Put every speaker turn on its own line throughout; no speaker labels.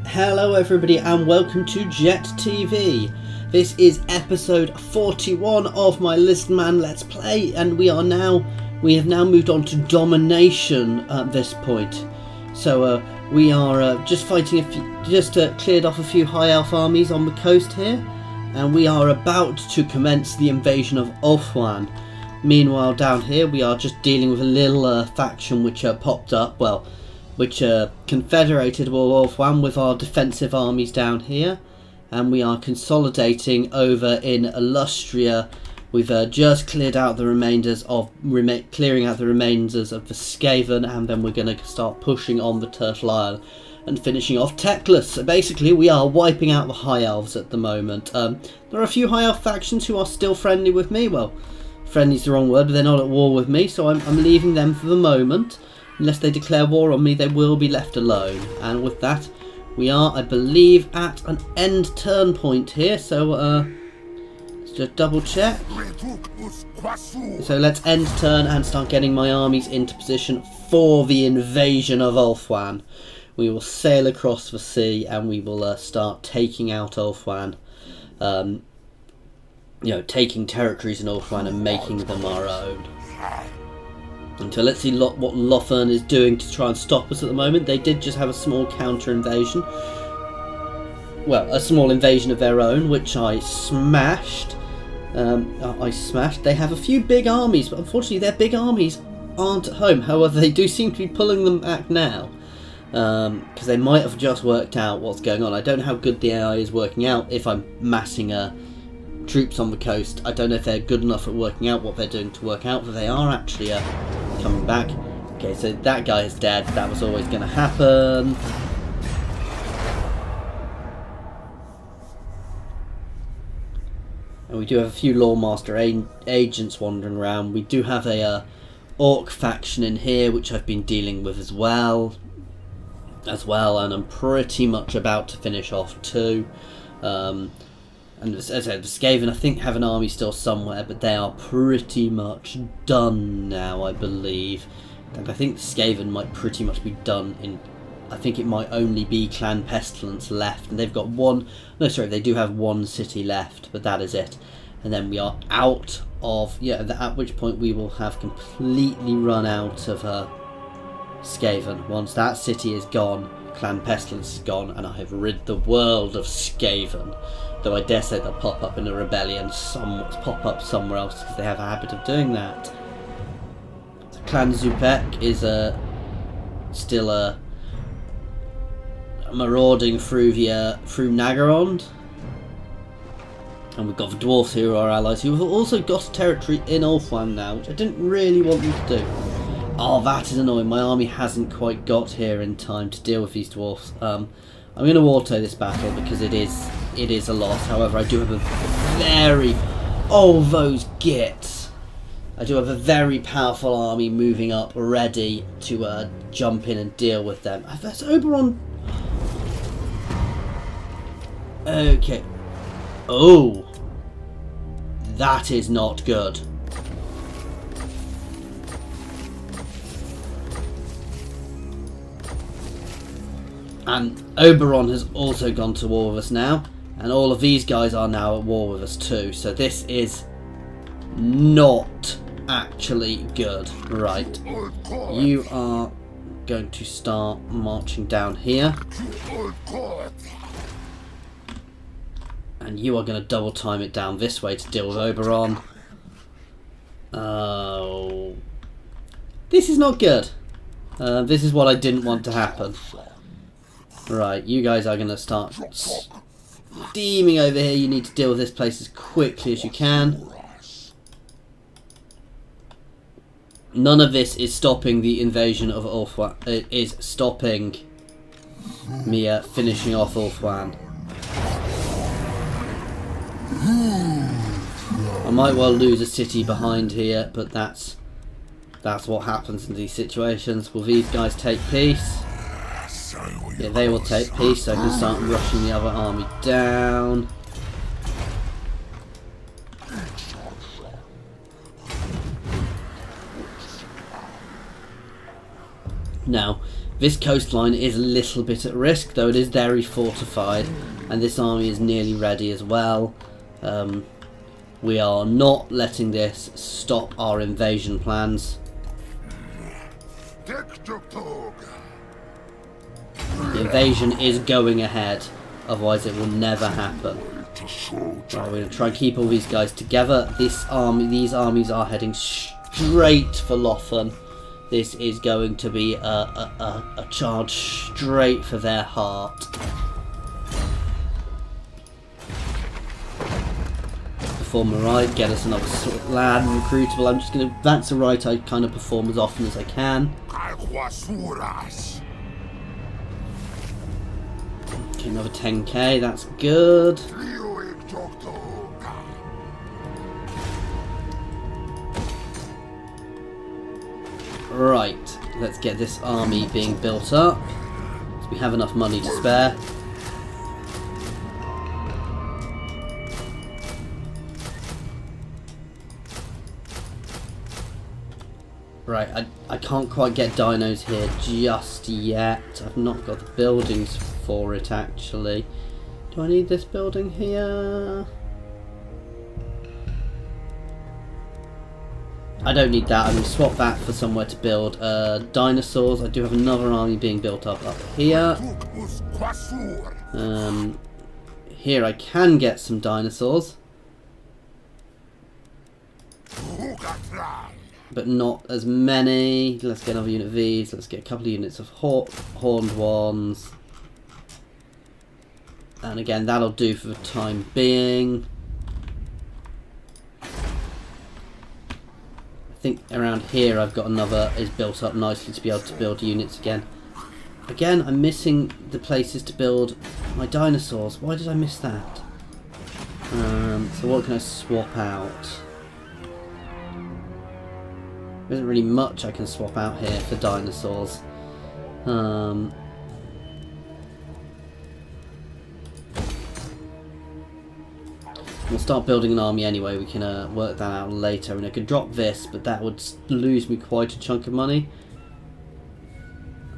Hello everybody and welcome to Jet TV. This is episode 41 of my Lizardmen Let's Play, and we have now moved on to domination at this point. So we are just fighting cleared off a few high elf armies on the coast here, and we are about to commence the invasion of Ulthuan. Meanwhile down here we are just dealing with a little faction which popped up, which confederated with Ulthuan with our defensive armies down here, and we are consolidating over in Illustria. We've just cleared out the remainders of the Skaven, and then we're going to start pushing on the Turtle Isle and finishing off Teclis. So basically we are wiping out the high elves at the moment. There are a few high elf factions who are still friendly with me. Well, friendly's the wrong word, but they're not at war with me, so I'm leaving them for the moment. Unless they declare war on me, they will be left alone. And with that, we are, I believe, at an end turn point here. So let's just double check. So let's end turn and start getting my armies into position for the invasion of Ulthuan. We will sail across the sea and we will start taking out Ulthuan. Taking territories in Ulthuan and making them our own. And so let's see what Lothern is doing to try and stop us at the moment. They did just have a small counter invasion. Well, a small invasion of their own, which I smashed. They have a few big armies, but unfortunately their big armies aren't at home. However, they do seem to be pulling them back now. Because they might have just worked out what's going on. I don't know how good the AI is working out if I'm massing troops on the coast. I don't know if they're good enough at working out what they're doing to work out, but they are actually coming back. Okay, so that guy is dead. That was always going to happen. And we do have a few Lawmaster agents wandering around. We do have a Orc faction in here, which I've been dealing with as well, and I'm pretty much about to finish off too. And as I said, the Skaven, I think, have an army still somewhere, but they are pretty much done now, I believe. And I think the Skaven might pretty much be done in... I think it might only be Clan Pestilence left. And they've got one... No, sorry, they do have one city left, but that is it. And then we are out of... Yeah, at which point we will have completely run out of Skaven. Once that city is gone, Clan Pestilence is gone, and I have rid the world of Skaven. Though I dare say they'll pop up in a rebellion, pop up somewhere else, because they have a habit of doing that. So Clan Zupek is still marauding through Nagarond, and we've got the Dwarfs who are our allies, who have also got a territory in Ulthuan now, which I didn't really want them to do. Oh, that is annoying. My army hasn't quite got here in time to deal with these Dwarfs. I'm going to auto this battle because it is a loss. However, I do have a very... Oh, those gits! I do have a very powerful army moving up ready to jump in and deal with them. That's Oberon... Okay. Oh! That is not good. And Oberon has also gone to war with us now, and all of these guys are now at war with us too, so this is not actually good. Right, you are going to start marching down here, and you are going to double time it down this way to deal with Oberon. Oh, this is not good. This is what I didn't want to happen. Right, you guys are going to start steaming over here. You need to deal with this place as quickly as you can. None of this is stopping the invasion of Ulthuan. It is stopping me finishing off Ulthuan. I might well lose a city behind here, but that's what happens in these situations. Will these guys take peace? Yeah, they will take peace, so I can start rushing the other army down. Now, This coastline is a little bit at risk, though it is very fortified, and this army is nearly ready as well. We are not letting this stop our invasion plans. The invasion is going ahead, otherwise it will never happen. Right, we're going to try and keep all these guys together. These armies are heading straight for Lothan. This is going to be a charge straight for their heart. Perform the right, get us another sort of lad recruitable. I'm just going to, that's the right I kind of perform as often as I can. Okay, another 10k, that's good. Right, let's get this army being built up. So we have enough money to spare. Right, I can't quite get dinos here just yet. I've not got the buildings for it actually. Do I need this building here? I don't need that. I'm going to swap that for somewhere to build dinosaurs. I do have another army being built up here. Here I can get some dinosaurs, but not as many. Let's get another unit of these. Let's get a couple of units of horned ones. And again, that'll do for the time being. I think around here I've got another is built up nicely to be able to build units again. Again, I'm missing the places to build my dinosaurs. Why did I miss that? So what can I swap out? There isn't really much I can swap out here for dinosaurs. We'll start building an army anyway. We can work that out later. And I could drop this, but that would lose me quite a chunk of money.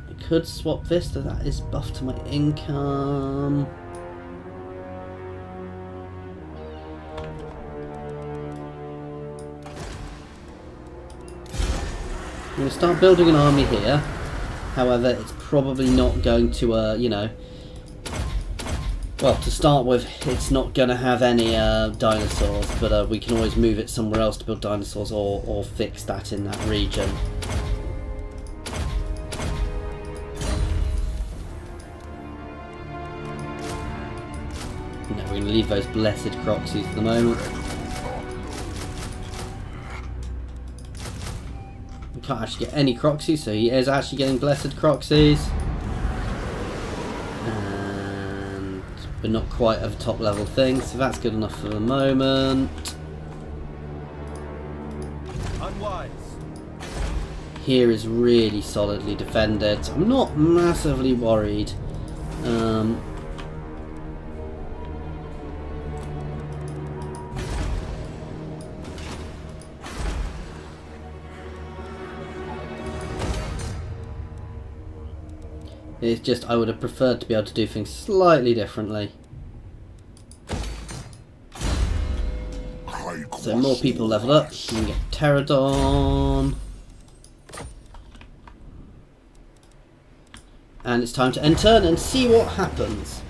I could swap this, so that is buff to my income. I'm going to start building an army here. However, it's probably not going to, you know... Well, to start with, it's not going to have any dinosaurs, but we can always move it somewhere else to build dinosaurs or fix that in that region. No, we're going to leave those blessed Kroxies for the moment. We can't actually get any Kroxies, so he is actually getting blessed Kroxies. But not quite of a top level thing, so that's good enough for the moment. Unwise. Here is really solidly defended. I'm not massively worried. It's just I would have preferred to be able to do things slightly differently. So more people level up, you can get Pterodon. And it's time to enter and see what happens.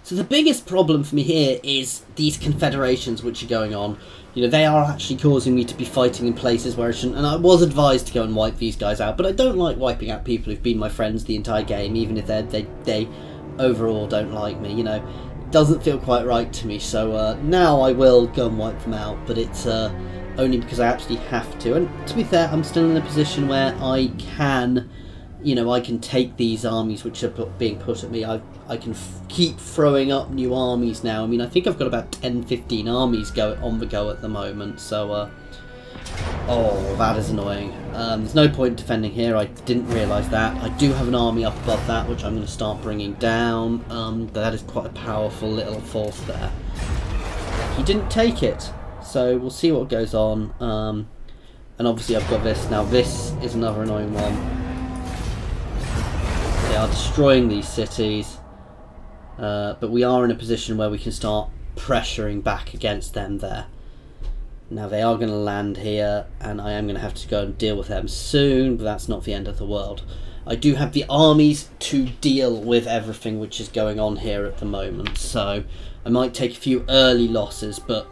So the biggest problem for me here is these confederations which are going on. You know, they are actually causing me to be fighting in places where I shouldn't, and I was advised to go and wipe these guys out, but I don't like wiping out people who've been my friends the entire game, even if they overall don't like me, you know. It doesn't feel quite right to me, so now I will go and wipe them out, but it's only because I absolutely have to. And to be fair, I'm still in a position where I can, you know, I can take these armies which are being put at me. I can keep throwing up new armies now. I mean, I think I've got about 10-15 armies on the go at the moment. So, oh, that is annoying. There's no point defending here. I didn't realise that. I do have an army up above that, which I'm going to start bringing down. That is quite a powerful little force there. He didn't take it, so we'll see what goes on. And obviously I've got this. Now this is another annoying one. are destroying these cities, but we are in a position where we can start pressuring back against them there. Now they are going to land here, and I am going to have to go and deal with them soon, but that's not the end of the world. I do have the armies to deal with everything which is going on here at the moment, so I might take a few early losses, but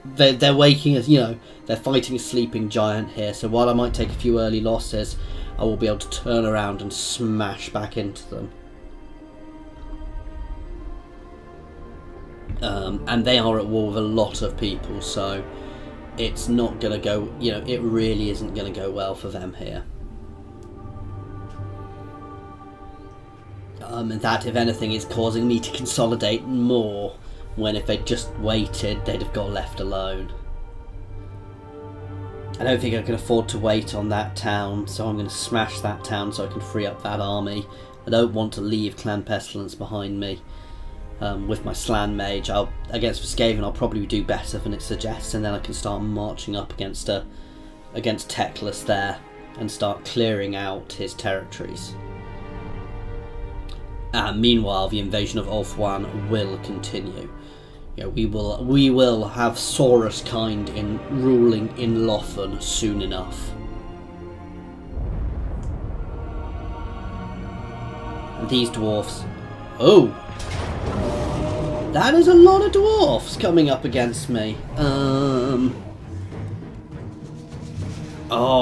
they're waking us, you know, they're fighting a sleeping giant here, so while I might take a few early losses, I will be able to turn around and smash back into them. And they are at war with a lot of people, so it's not going to go, you know, it really isn't going to go well for them here. And that, if anything, is causing me to consolidate more, when if they'd just waited, they'd have got left alone. I don't think I can afford to wait on that town, so I'm going to smash that town so I can free up that army. I don't want to leave Clan Pestilence behind me. With my Slan Mage, against Skaven, I'll probably do better than it suggests, and then I can start marching up against Teclis there and start clearing out his territories. Meanwhile, the invasion of Ulthuan will continue. You know, we will have Saurus kind in ruling in Lothan soon enough. And these dwarfs, oh, that is a lot of dwarfs coming up against me. Oh,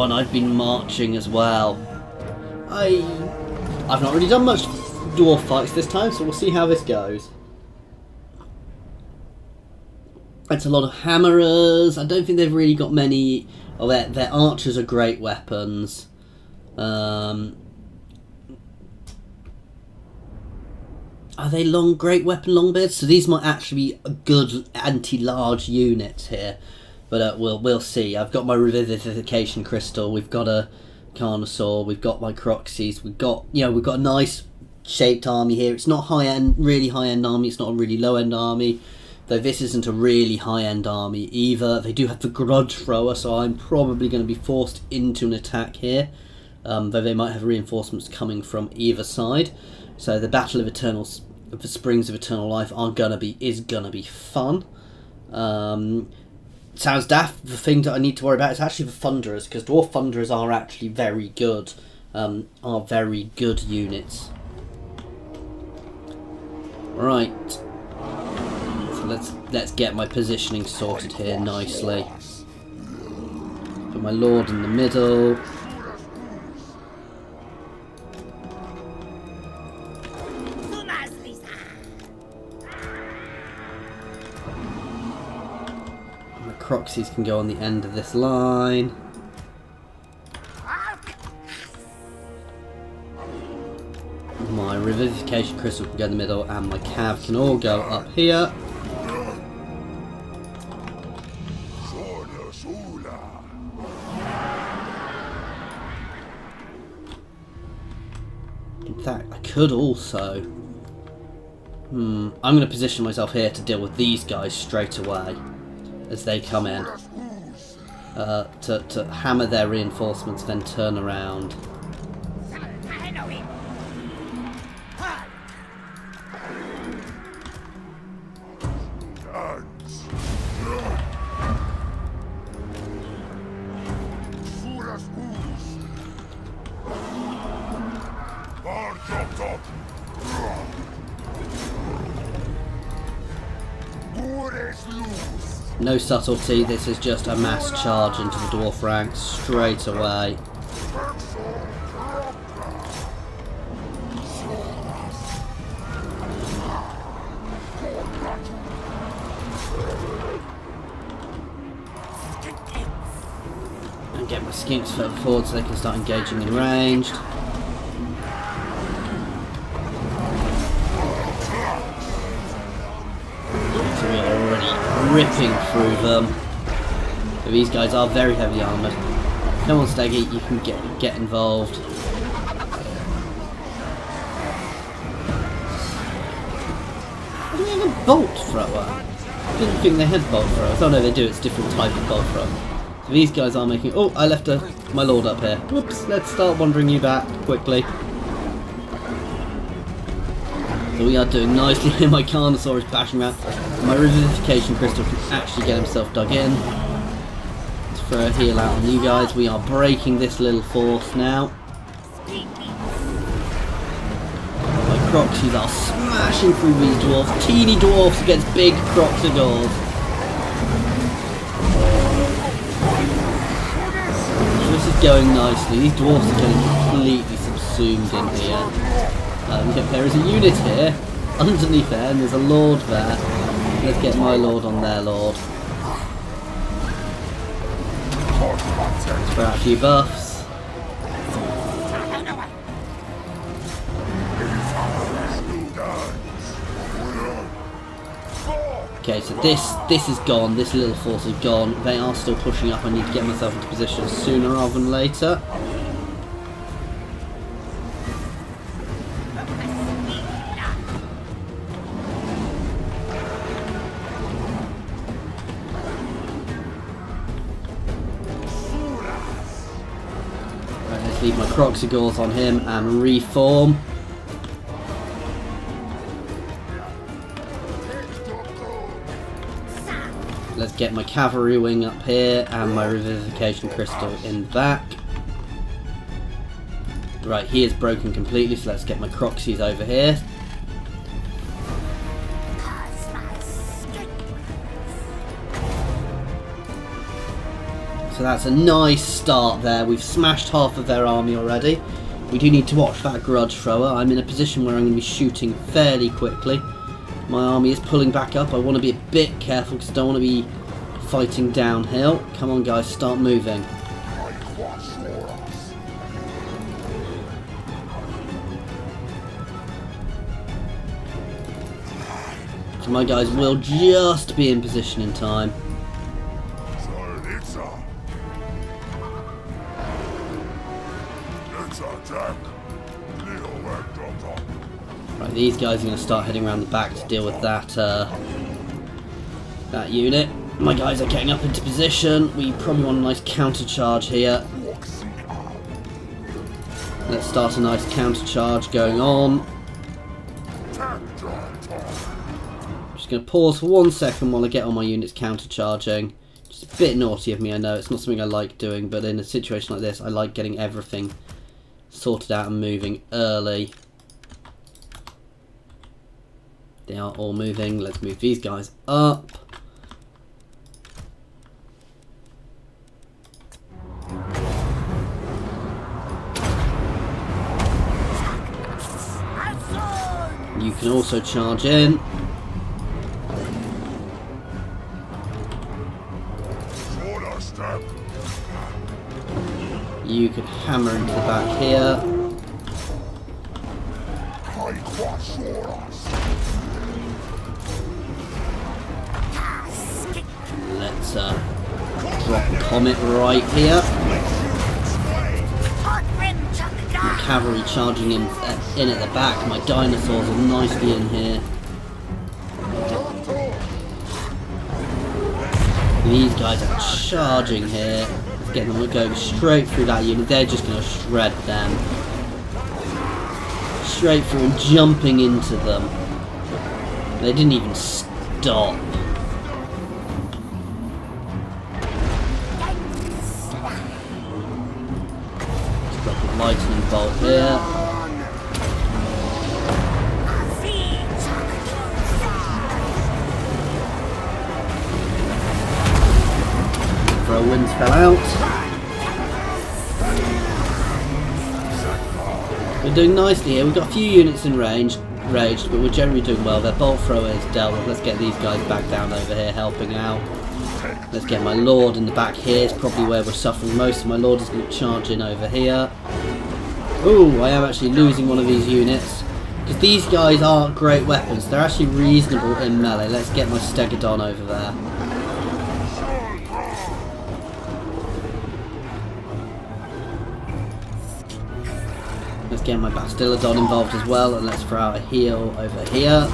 and I've been marching as well. I've not really done much dwarf fights this time, so we'll see how this goes. It's a lot of hammerers. I don't think they've really got many. Oh, their archers are great weapons. Are they great weapon longbeards? So these might actually be good anti-large units here, but we'll see. I've got my revivification crystal. We've got a carnosaur. We've got my Croxies. We've got a nice shaped army here. It's not really high end army. It's not a really low end army, though this isn't a really high end army either. They do have the grudge thrower, so I'm probably going to be forced into an attack here, though they might have reinforcements coming from either side. So the Battle of the Springs of Eternal Life is gonna be fun. Sounds daft. The thing that I need to worry about is actually the Thunderers, because Dwarf Thunderers are actually very good. Are very good units. Right. So let's get my positioning sorted here nicely. Put my Lord in the middle. Croxies can go on the end of this line. My revivification crystal can go in the middle, and my cav can all go up here. In fact, I could also... I'm going to position myself here to deal with these guys straight away as they come in, to hammer their reinforcements, then turn around. No subtlety, this is just a mass charge into the dwarf ranks straight away. And get my skinks further forward so they can start engaging in ranged. Ripping through them. But these guys are very heavy armoured. Come on, Steggy, you can get involved. Do they have a bolt thrower? I didn't think they had bolt throwers. Oh no, they do. It's a different type of bolt thrower. So these guys are making... Oh, I left my lord up here. Whoops, let's start wandering you back quickly. So we are doing nicely here. My Carnosaur is bashing around. My Revivification Crystal can actually get himself dug in. Let's throw a heal out on you guys. We are breaking this little force now. My Kroxies are smashing through these dwarfs. Teeny dwarfs against big Kroq-Gars. This is going nicely. These dwarfs are getting completely subsumed in here. There is a unit here, underneath there, and there's a lord there. Let's get my lord on their lord. Let's throw out a few buffs. Okay, so this is gone. This little force is gone. They are still pushing up. I need to get myself into position sooner rather than later. Leave my Kroq-Gars on him and reform. Let's get my cavalry wing up here and my Revivification Crystal in the back. Right, he is broken completely, so let's get my Kroxies over here. So that's a nice start there. We've smashed half of their army already. We do need to watch that grudge thrower. I'm in a position where I'm going to be shooting fairly quickly. My army is pulling back up. I want to be a bit careful because I don't want to be fighting downhill. Come on guys, start moving. So my guys will just be in position in time. Right, these guys are going to start heading around the back to deal with that that unit. My guys are getting up into position. We probably want a nice counter charge here. Let's start a nice counter charge going on. I'm just going to pause for 1 second while I get all my units counter charging. Just a bit naughty of me, I know. It's not something I like doing, but in a situation like this, I like getting everything sorted out and moving early. They are all moving. Let's move these guys up. You can also charge in. You could hammer into the back here. Let's drop a comet right here. My cavalry charging in at the back. My dinosaurs are nicely in here. These guys are charging here. Let's get them going straight through that unit. They're just going to shred them. Straight through and jumping into them. They didn't even stop. Let's drop a lightning bolt here. Throw winds fell out. We're doing nicely here. We've got a few units in range, but we're generally doing well. Their bolt thrower is dealt with. Let's get these guys back down over here helping out. Let's get my lord in the back here. It's probably where we're suffering most. My lord is going to charge in over here. Ooh, I am actually losing one of these units. Because these guys aren't great weapons. They're actually reasonable in melee. Let's get my Stegodon over there. Let's get my Bastillodon involved as well, and let's throw out a heal over here.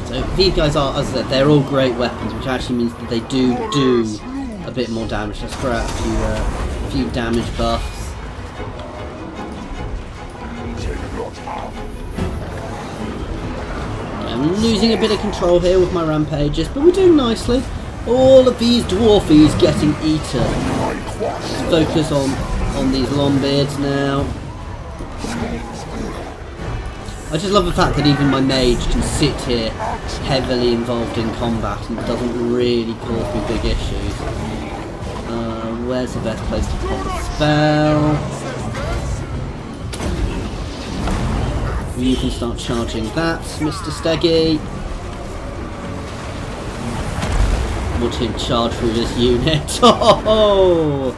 So these guys are, as I said, they're all great weapons, which actually means that they do a bit more damage. Let's throw out a few damage buffs. I'm losing a bit of control here with my rampages, but we're doing nicely. All of these dwarfies getting eaten. Let's focus on these longbeards now. I just love the fact that even my mage can sit here heavily involved in combat and it doesn't really cause me big issues. Where's the best place to pop a spell? You can start charging that, Mr. Steggy. Watch him charge through this unit. Oh!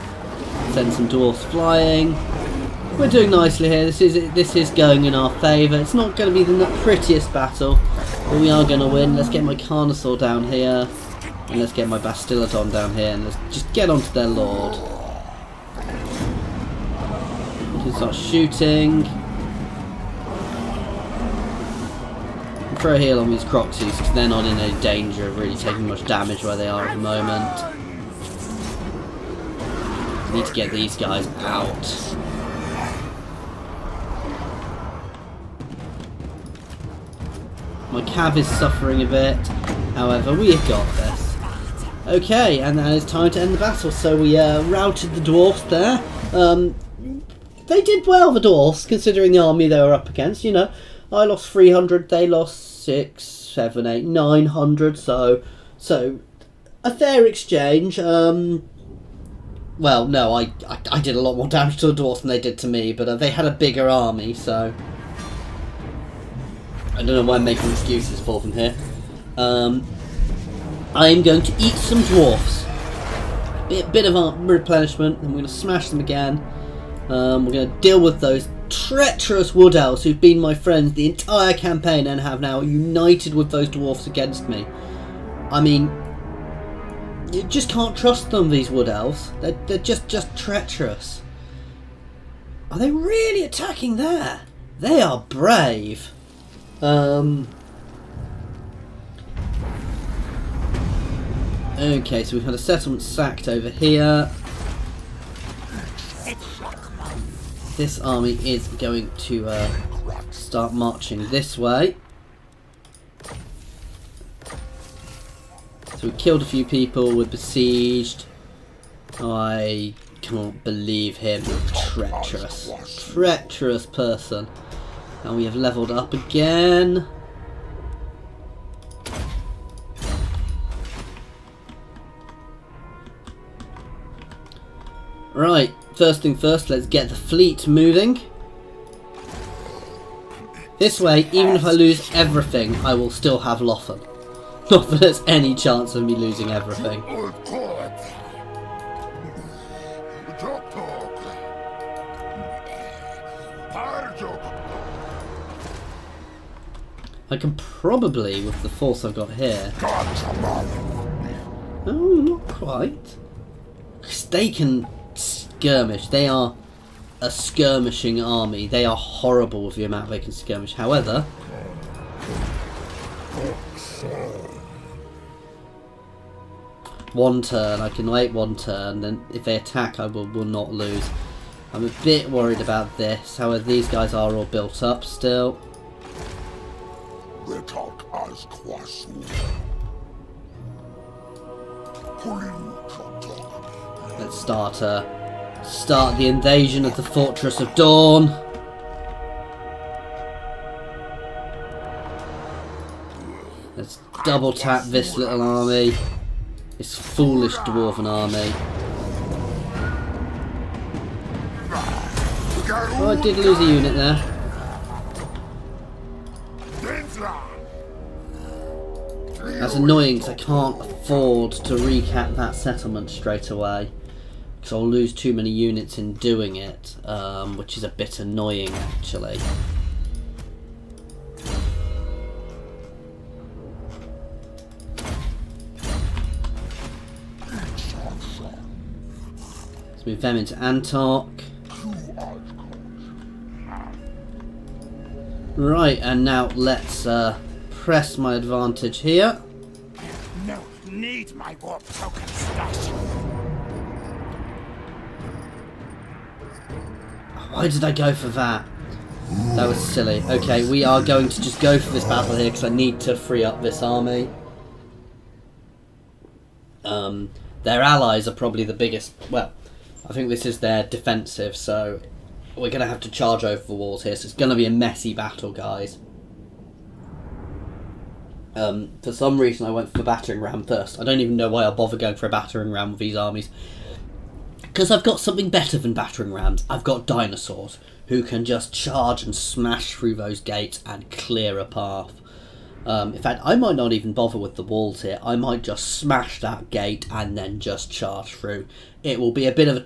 Send some dwarfs flying. We're doing nicely here. This is going in our favour. It's not going to be the prettiest battle, but we are going to win. Let's get my Carnosaur down here, and let's get my Bastiladon down here, and let's just get onto their lord. We can start shooting. Throw a heal on these Kroxies because they're not in any danger of really taking much damage where they are at the moment. Need to get these guys out. My cav is suffering a bit, however we have got this. Okay, and now it's time to end the battle. So we routed the dwarfs there. They did well, the dwarfs, considering the army they were up against. You know, I lost 300, they lost 6, 7, 8, 900. So a fair exchange. Well, no, I did a lot more damage to the dwarfs than they did to me, but they had a bigger army, so I don't know why I'm making excuses for them here. I am going to eat some dwarfs. Bit of replenishment, and we're going to smash them again. We're going to deal with those treacherous wood elves who've been my friends the entire campaign and have now united with those dwarfs against me. I mean, you just can't trust them, these wood elves. They're just treacherous. Are they really attacking there? They are brave. Okay, so we've had a settlement sacked over here. This army is going to start marching this way. So we killed a few people, we're besieged. I can't believe him. Treacherous person. And we have leveled up again. Right, first thing first, let's get the fleet moving. This way, even if I lose everything, I will still have Lothar. Not that there's any chance of me losing everything. I can probably, with the force I've got here... Oh, not quite. Because they can skirmish. They are a skirmishing army. They are horrible with the amount they can skirmish. However... one turn. I can wait one turn. Then if they attack, I will not lose. I'm a bit worried about this. However, these guys are all built up still. Let's start the invasion of the Fortress of Dawn. Let's double tap this little army. This foolish dwarven army. Oh, I did lose a unit there. That's annoying because I can't afford to recap that settlement straight away. Because I'll lose too many units in doing it, which is a bit annoying actually. Let's move them into Antark. Right, and now let's press my advantage here.
No, need my warp token stash.
Why did I go for that? That was silly. Okay, we are going to just go for this battle here because I need to free up this army. Their allies are probably the biggest. Well, I think this is their defensive, so we're going to have to charge over the walls here. So it's going to be a messy battle, guys. For some reason I went for battering ram first. I don't even know why I bother going for a battering ram with these armies. Because I've got something better than battering rams. I've got dinosaurs who can just charge and smash through those gates and clear a path. In fact, I might not even bother with the walls here. I might just smash that gate and then just charge through. It will be a bit of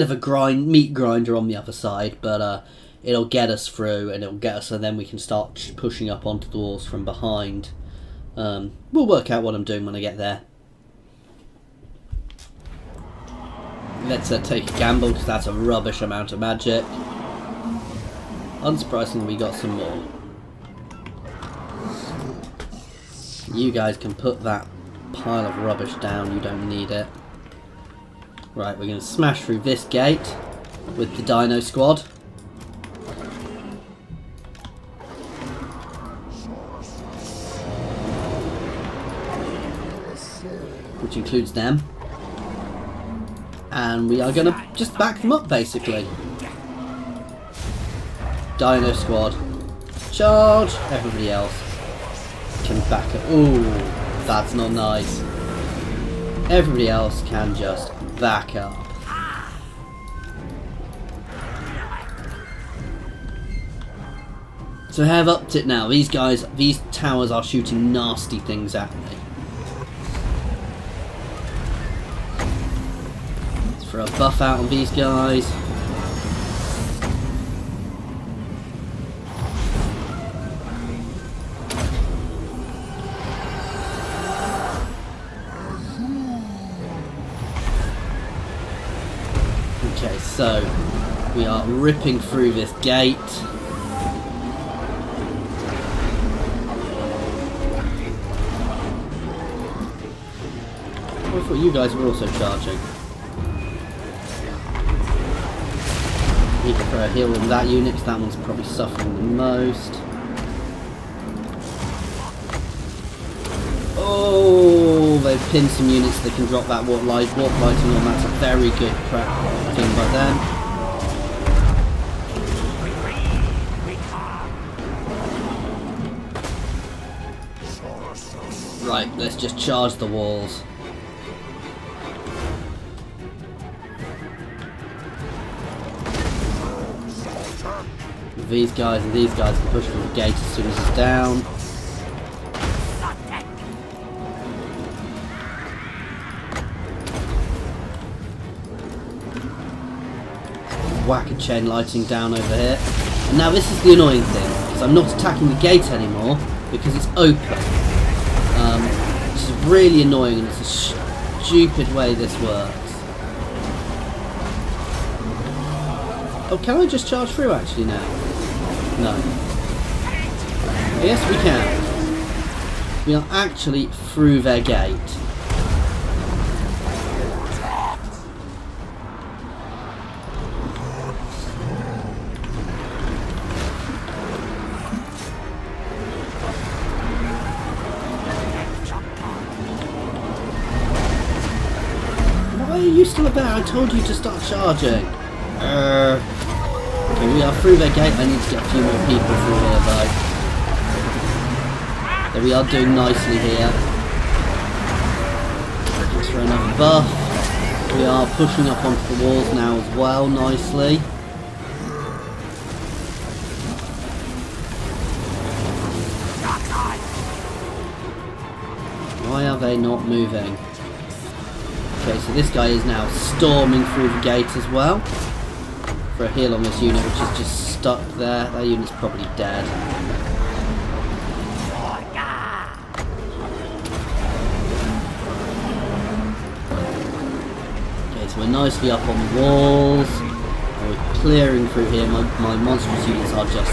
a meat grinder on the other side, but it'll get us through, and it'll get us, and then we can start pushing up onto the walls from behind. We'll work out what I'm doing when I get there. Let's take a gamble because that's a rubbish amount of magic. Unsurprisingly, we got some more. You guys can put that pile of rubbish down, you don't need it. Right, we're going to smash through this gate with the Dino Squad. Which includes them. And we are going to just back them up, basically. Dino Squad. Charge! Everybody else can back up. Ooh, that's not nice. Everybody else can just back up. So I have upped it now. These towers are shooting nasty things at me. Let's throw a buff out on these guys. Okay, so we are ripping through this gate. I thought you guys were also charging. Need to throw a heal on that unit because that one's probably suffering the most. Oh, they've pinned some units that can drop that warp lighting on. That's a very good thing by them. Right, let's just charge the walls. These guys and these guys can push through the gate as soon as it's down. Whack a chain lighting down over here. And now this is the annoying thing, because I'm not attacking the gate anymore because it's open. Which is really annoying, and it's a stupid way this works. Oh, can I just charge through actually now? No. Yes, we can. We are actually through their gate. Why are you still about? I told you to start charging. Okay, we are through their gate. I need to get a few more people through here though. There we are, doing nicely here. Just for another buff. We are pushing up onto the walls now as well, nicely. Why are they not moving? Okay, so this guy is now storming through the gate as well. For a heal on this unit, which is just stuck there. That unit's probably dead. Okay, so we're nicely up on the walls. And we're clearing through here. My monstrous units are just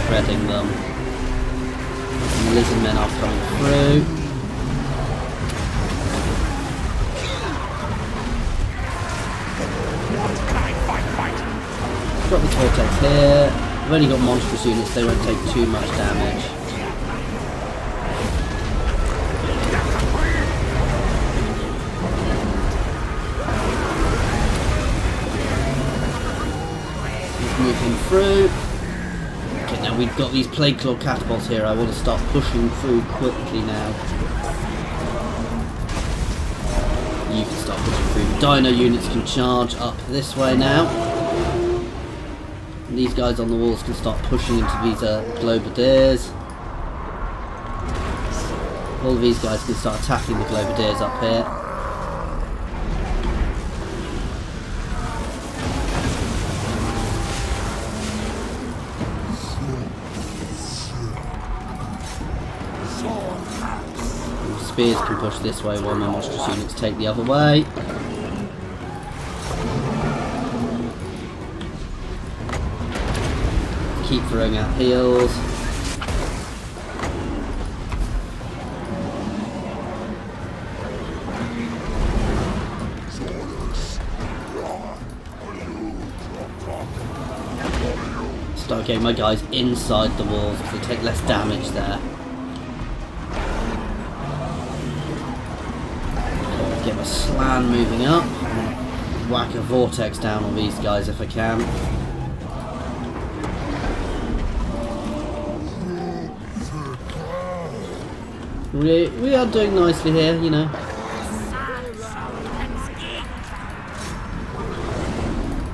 shredding them. And the Lizardmen are coming through. drop this vortex here. We've only got monstrous units, they won't take too much damage. Let's move him through. Okay, now we've got these plague claw catapults here. I want to start pushing through quickly now. You can start pushing through. Dino units can charge up this way now. And these guys on the walls can start pushing into these globadiers. All of these guys can start attacking the globadiers up here. Spears can push this way while my monstrous units take the other way. Keep throwing out heals. Start getting my guys inside the walls because they take less damage there. Get my slan moving up. Whack a vortex down on these guys if I can. We are doing nicely here, you know.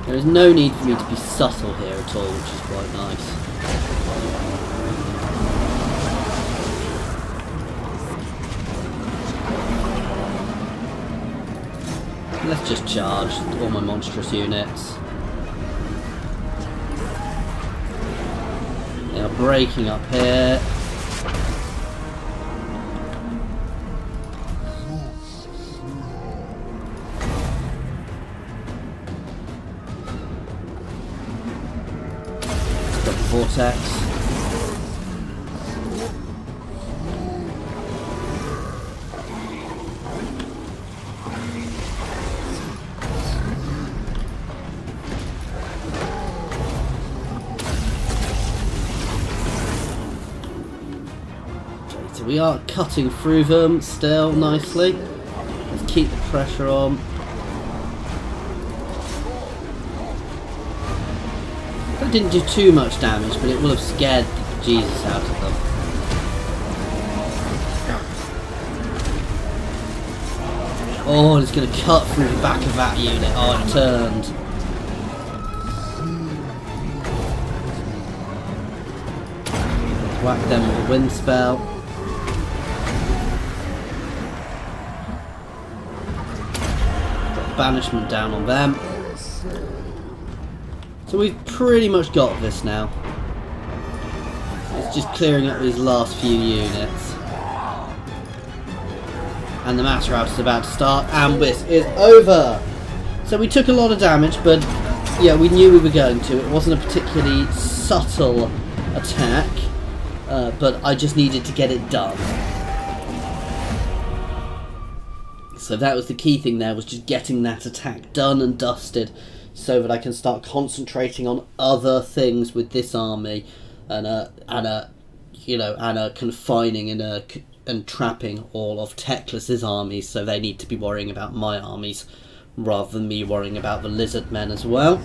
There is no need for me to be subtle here at all, which is quite nice. Let's just charge all my monstrous units. They are breaking up here. Got the vortex. We are cutting through them still nicely. Let's keep the pressure on. That didn't do too much damage, but it will have scared the Jesus out of them. Oh, it's going to cut through the back of that unit. Oh, it turned. Let's whack them with a wind spell. Banishment down on them. So we've pretty much got this now. It's just clearing up these last few units. And the mass rout is about to start, and this is over! So we took a lot of damage, but yeah, we knew we were going to. It wasn't a particularly subtle attack, but I just needed to get it done. So that was the key thing there, was just getting that attack done and dusted so that I can start concentrating on other things with this army and confining and trapping all of Teclis's armies, so they need to be worrying about my armies rather than me worrying about the Lizardmen as well.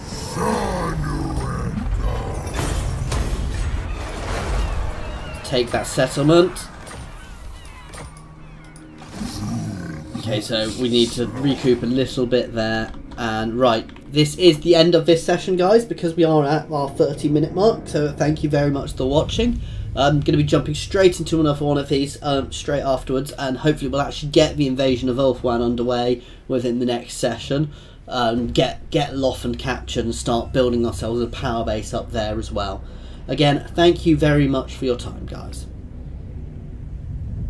Take that settlement. Okay, so we need to recoup a little bit there. And right, this is the end of this session, guys, because we are at our 30-minute mark. So thank you very much for watching. I'm going to be jumping straight into another one of these straight afterwards, and hopefully we'll actually get the invasion of Ulthuan underway within the next session. Get Lothern captured and start building ourselves a power base up there as well. Again, thank you very much for your time, guys.